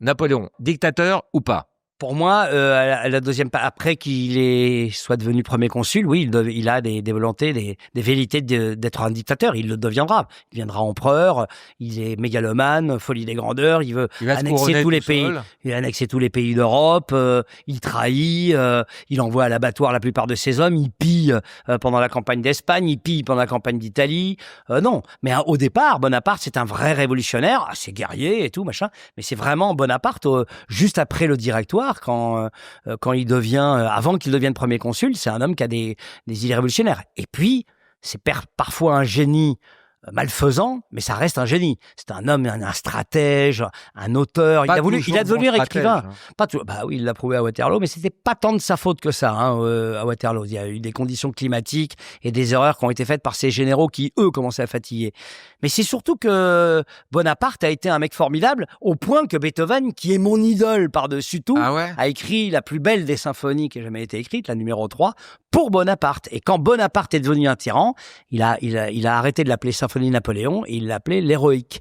Napoléon, dictateur ou pas? Pour moi, à la deuxième, après qu'il soit devenu premier consul, oui, il a des volontés, des velléités d'être un dictateur. Il le deviendra. Il deviendra empereur. Il est mégalomane, folie des grandeurs. Il veut Il va se annexer couronner tous les tout pays. seul. Il a annexé tous les pays d'Europe. Il trahit. Il envoie à l'abattoir la plupart de ses hommes. Il pille pendant la campagne d'Espagne. Il pille pendant la campagne d'Italie. Non, mais au départ, Bonaparte, c'est un vrai révolutionnaire. C'est guerrier et tout machin. Mais c'est vraiment Bonaparte juste après le Directoire. Quand il devient, avant qu'il devienne premier consul, c'est un homme qui a des idées révolutionnaires. Et puis, c'est parfois un génie malfaisant, mais ça reste un génie. C'est un homme, un stratège, un auteur. Il a devenu écrivain. Hein. Pas tout, bah oui, il l'a prouvé à Waterloo, mais c'était pas tant de sa faute que ça, à Waterloo. Il y a eu des conditions climatiques et des erreurs qui ont été faites par ces généraux qui, eux, commençaient à fatiguer. Mais c'est surtout que Bonaparte a été un mec formidable, au point que Beethoven, qui est mon idole par-dessus tout, a écrit la plus belle des symphonies qui ait jamais été écrite, la numéro 3, pour Bonaparte. Et quand Bonaparte est devenu un tyran, il a arrêté de l'appeler symphonie Napoléon et il l'appelait l'héroïque.